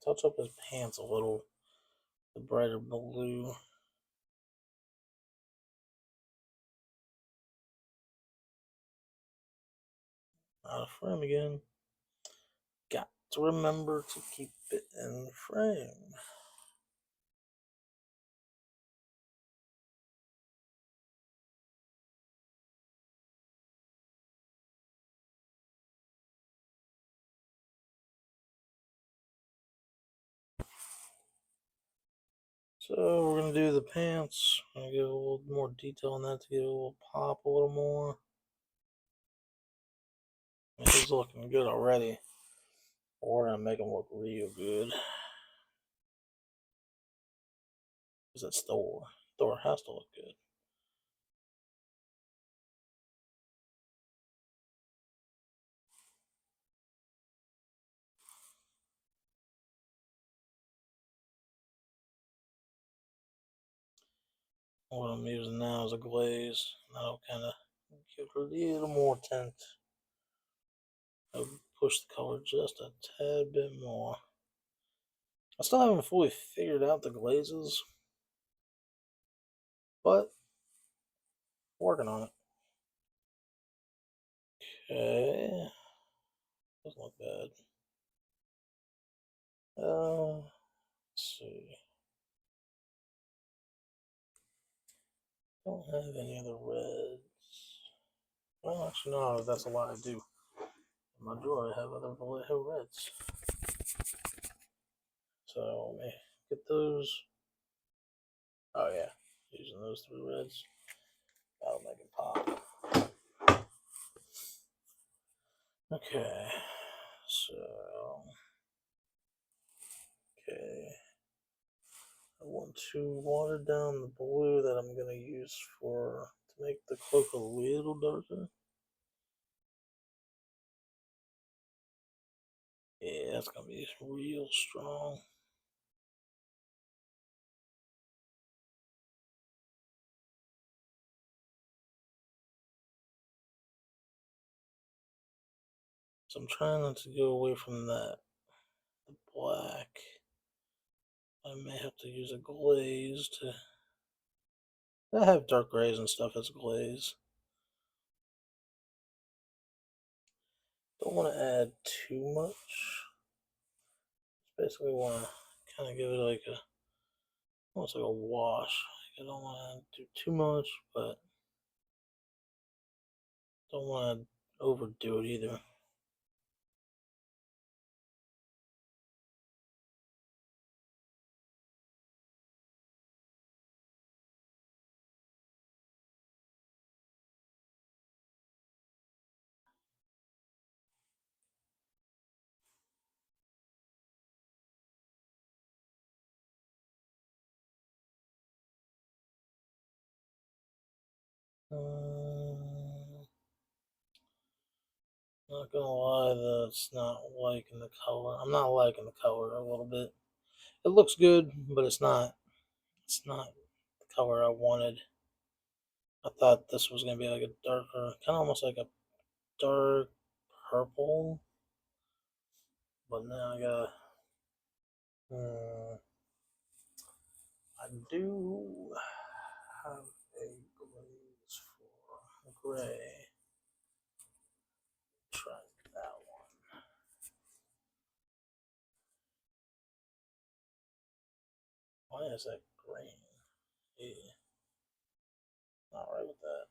touch up his pants a little, the brighter blue. Out of frame again. Got to remember to keep it in frame. So we're going to do the pants. I'm going to give a little more detail on that to get a little pop a little more. He's looking good already. We're going to make him look real good. Because it's Thor. Thor has to look good. What I'm using now is a glaze. That'll kind of give it a little more tint. I'll push the color just a tad bit more. I still haven't fully figured out the glazes, but working on it. Okay, doesn't look bad. Let's see. Don't have any other reds. Well, actually, no, that's a lie. I do. In my drawer, I have other reds. So let me get those. Oh yeah, using those 3 reds. That'll make it pop. Okay, so I want to water down the blue that I'm gonna use to make the cloak a little darker. Yeah, that's gonna be real strong. So I'm trying not to go away from the black. I may have to use a glaze to. I have dark grays and stuff as glaze. Don't want to add too much. Basically want to kind of give it like almost like a wash. I don't want to do too much, but don't want to overdo it either. Not gonna lie, that's not liking the color. I'm not liking the color a little bit. It looks good, but it's not. It's not the color I wanted. I thought this was gonna be like a darker, kind of almost like a dark purple. But now I gotta. I do have a glaze for gray. Try that one. Why is that green? Yeah, not right with that.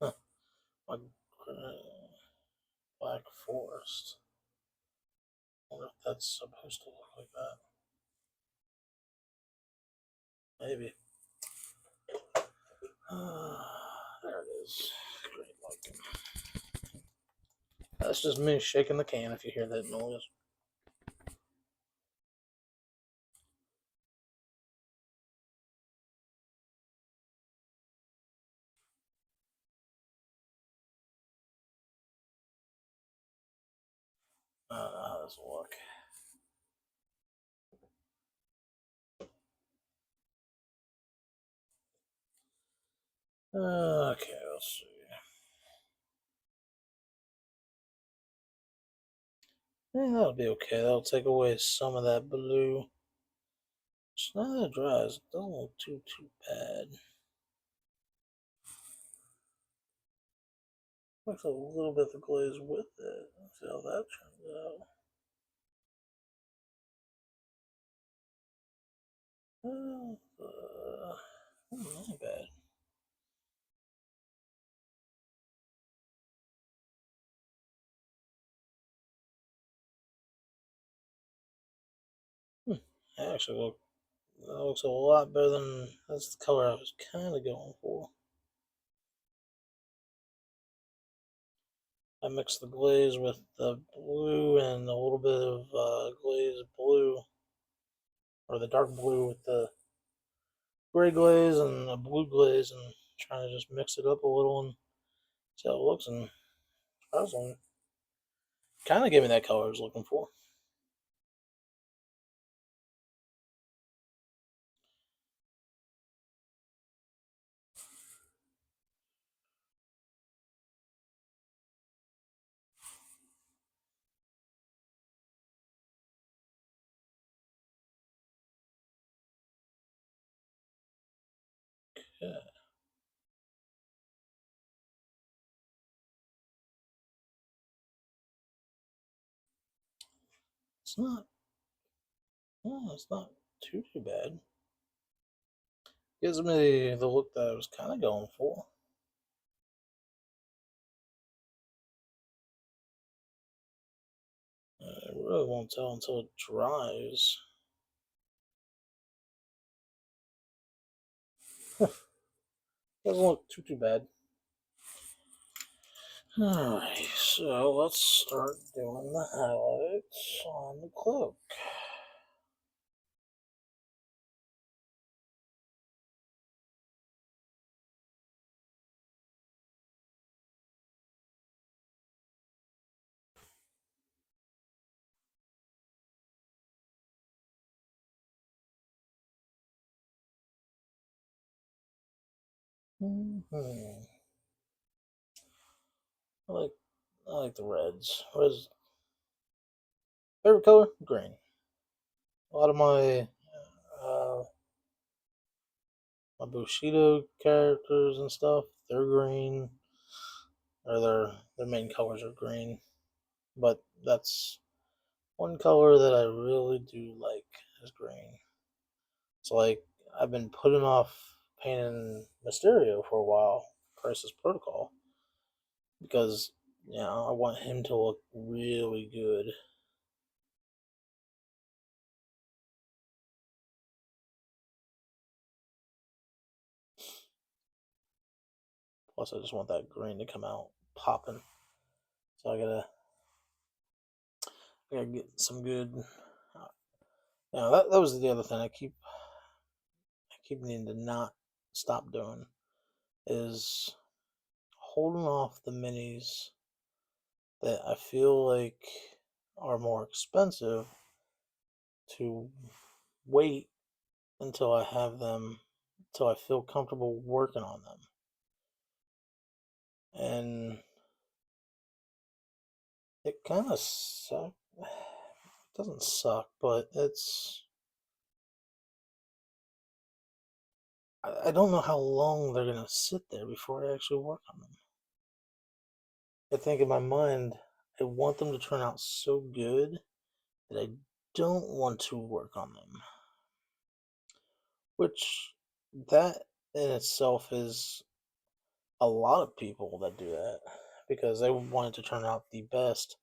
Huh. Like Black Forest. I wonder if that's supposed to look like that. Maybe. There it is. Great looking. That's just me shaking the can if you hear that noise. I don't know how let's look. Okay, let's see. That'll be okay. That'll take away some of that blue. It's not that dry. It doesn't look too bad. Looks a little bit of glaze with it. Let's see how that turns out. Not bad. Actually, that looks a lot better than that's the color I was kind of going for. I mixed the glaze with the blue and a little bit of glaze blue, or the dark blue with the gray glaze and the blue glaze, and trying to just mix it up a little and see how it looks. And surprisingly, kind of gave me that color I was looking for. Yeah, it's not. Oh, it's not too bad. Gives me the look that I was kind of going for. I really won't tell until it dries. Doesn't look too bad. Alright, so let's start doing the highlights on the cloak. Mm-hmm. I like I like the reds. Reds favorite color? Green. A lot of uh, my Bushido characters and stuff, they're green, or their main colors are green. But that's one color that I really do like is green. So like I've been putting off painting Mysterio for a while, Crisis Protocol, because I want him to look really good. Plus, I just want that green to come out popping. So I gotta get some good. That was the other thing I keep needing to not stop doing is holding off the minis that I feel like are more expensive to wait until I have them, until I feel comfortable working on them. And it kind of sucks. It doesn't suck, but I don't know how long they're gonna sit there before I actually work on them. I think in my mind, I want them to turn out so good that I don't want to work on them. Which that in itself is a lot of people that do that because they want it to turn out the best.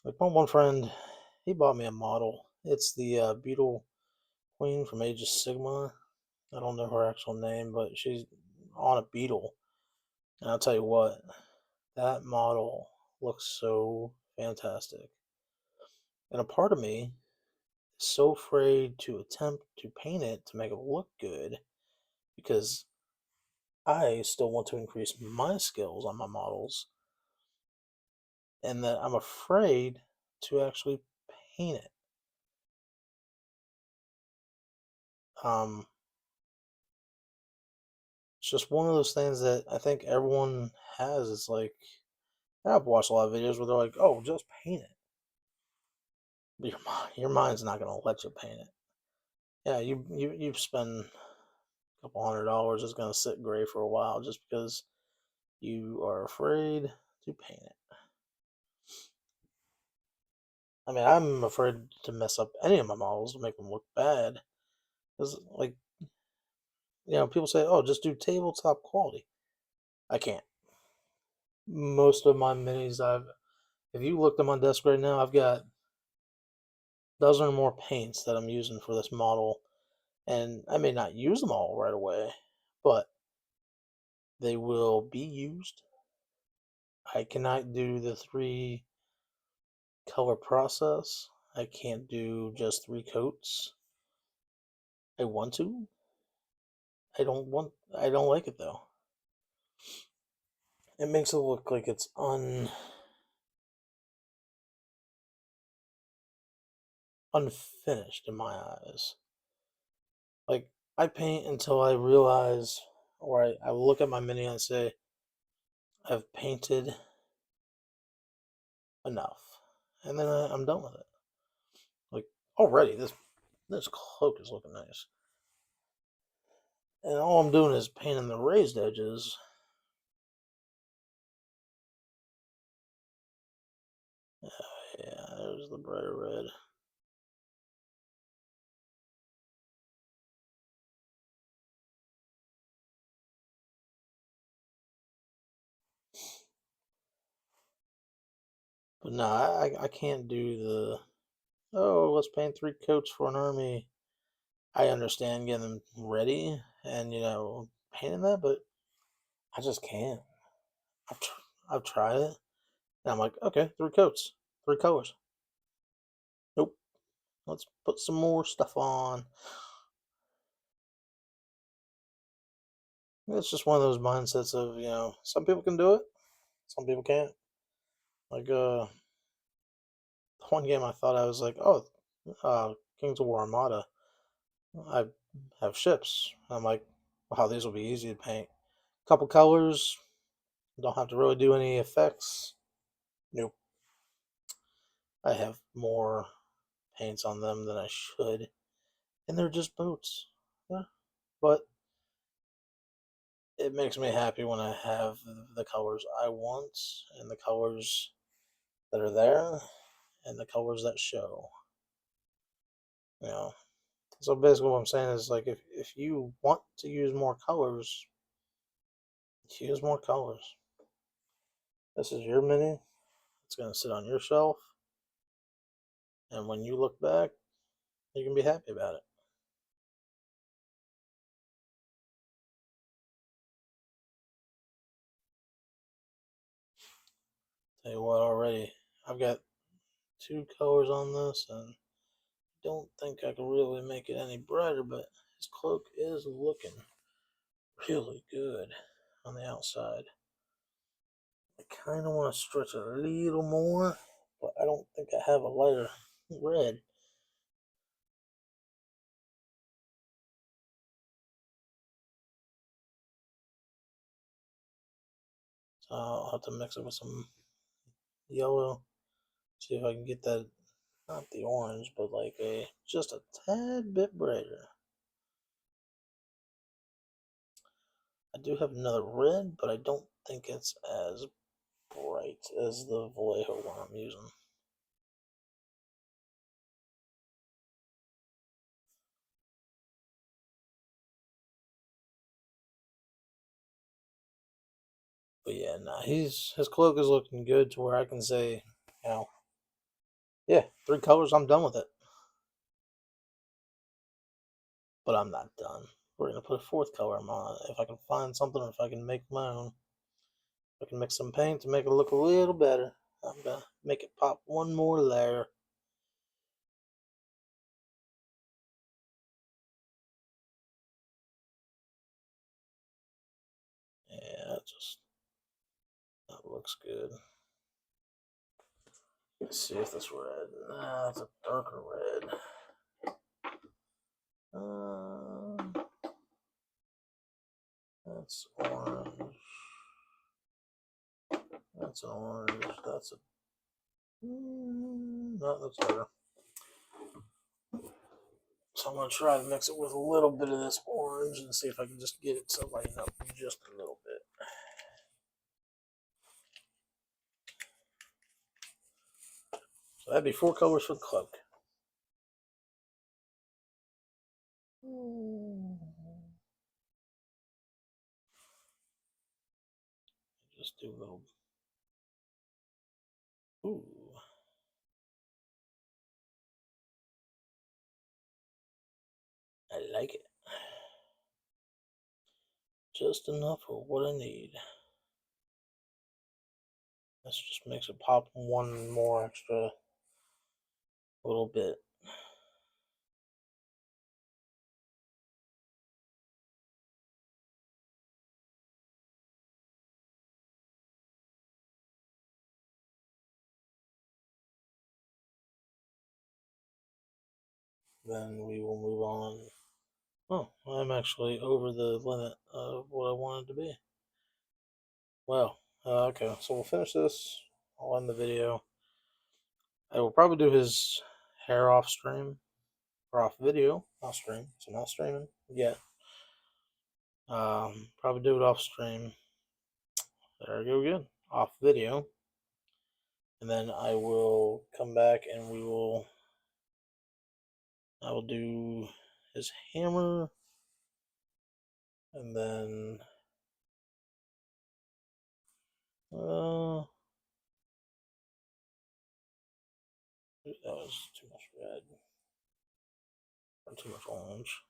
Like my one friend, he bought me a model. It's the Beetle Queen from Age of Sigma. I don't know her actual name, but she's on a beetle. And I'll tell you what, that model looks so fantastic. And a part of me is so afraid to attempt to paint it to make it look good because I still want to increase my skills on my models. And that I'm afraid to actually paint it. Um, it's just one of those things that I think everyone has. It's like I've watched a lot of videos where they're like, "Oh, just paint it." But your mind's not gonna let you paint it. Yeah, you've spent a couple $100. It's gonna sit gray for a while just because you are afraid to paint it. I mean, I'm afraid to mess up any of my models to make them look bad. Because, like, people say, "Oh, just do tabletop quality." I can't. Most of my minis, if you looked at my desk right now, I've got a dozen or more paints that I'm using for this model, and I may not use them all right away, but they will be used. I cannot do the three color process. I can't do just three coats. I want to. I don't like it though. It makes it look like it's unfinished in my eyes. Like, I paint until I realize, or I look at my mini and say, I've painted enough. And then I'm done with it. Like, already, this cloak is looking nice. And all I'm doing is painting the raised edges. Yeah, there's the brighter red. But no, I can't do the, oh, let's paint three coats for an army. I understand getting them ready and, painting that, but I just can't. I've, tr- I've tried it, and I'm like, okay, three coats, three colors. Nope, let's put some more stuff on. It's just one of those mindsets of, some people can do it, some people can't. Like, one game I thought I was like, oh, Kings of War Armada. I have ships. I'm like, wow, these will be easy to paint. Couple colors, don't have to really do any effects. Nope. I have more paints on them than I should, and they're just boats. Yeah. But it makes me happy when I have the colors I want and the colors that are there and the colors that show. You know. So basically, what I'm saying is like if you want to use more colors, use more colors. This is your mini. It's gonna sit on your shelf, and when you look back, you can be happy about it. Tell you what, already I've got two colors on this, and don't think I can really make it any brighter, but his cloak is looking really good on the outside. I kind of want to stretch it a little more, but I don't think I have a lighter red. So I'll have to mix it with some yellow. See if I can get that, not the orange, but like just a tad bit brighter. I do have another red, but I don't think it's as bright as the Vallejo one I'm using. But yeah, nah, his cloak is looking good to where I can say, you know, yeah, three colors, I'm done with it. But I'm not done. We're gonna put a fourth color on it. If I can find something, or if I can make my own, I can mix some paint to make it look a little better. I'm gonna make it pop one more layer. Yeah, that looks good. Let's see if this red. Nah, it's a darker red. That's orange. That's an orange. That's a. No, that's better. So I'm going to try to mix it with a little bit of this orange and see if I can just get it to lighten up just a little bit. So that'd be 4 colors for the cloak. Just do a little. Ooh. I like it. Just enough for what I need. This just makes it pop one more extra little bit. Then we will move on. Oh, I'm actually over the limit of what I wanted to be. Well, okay, so we'll finish this. I'll end the video. I will probably do his hair off stream or off video, off stream. So not streaming yet. Probably do it off stream. There we go again, off video, and then I will come back and I will do his hammer, and then that was too much red or too much orange.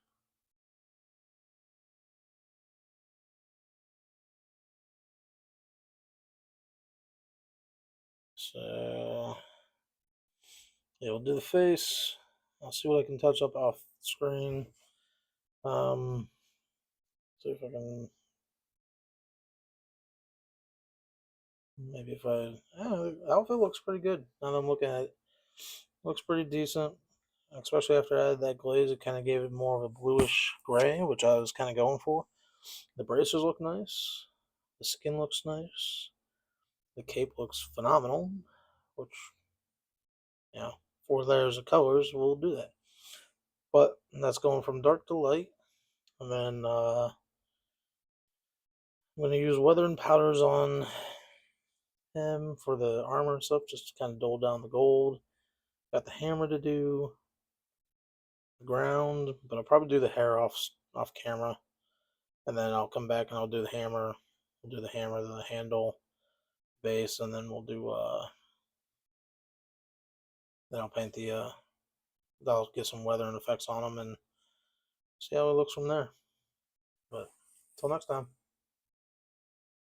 So yeah, we'll do the face. I'll see what I can touch up off screen. See if I can. Maybe if the outfit looks pretty good. Now that I'm looking at it, looks pretty decent. Especially after I added that glaze, it kind of gave it more of a bluish gray, which I was kind of going for. The bracers look nice. The skin looks nice. The cape looks phenomenal, which, you know, 4 layers of colors will do that. But that's going from dark to light. And then I'm going to use weathering powders on him for the armor and stuff, just to kind of dull down the gold. Got the hammer to do, the ground, but I'll probably do the hair off camera, and then I'll come back and I'll do the hammer. We'll do the hammer, then the handle, base, and then we'll do then I'll paint the I'll get some weathering effects on them and see how it looks from there. But until next time.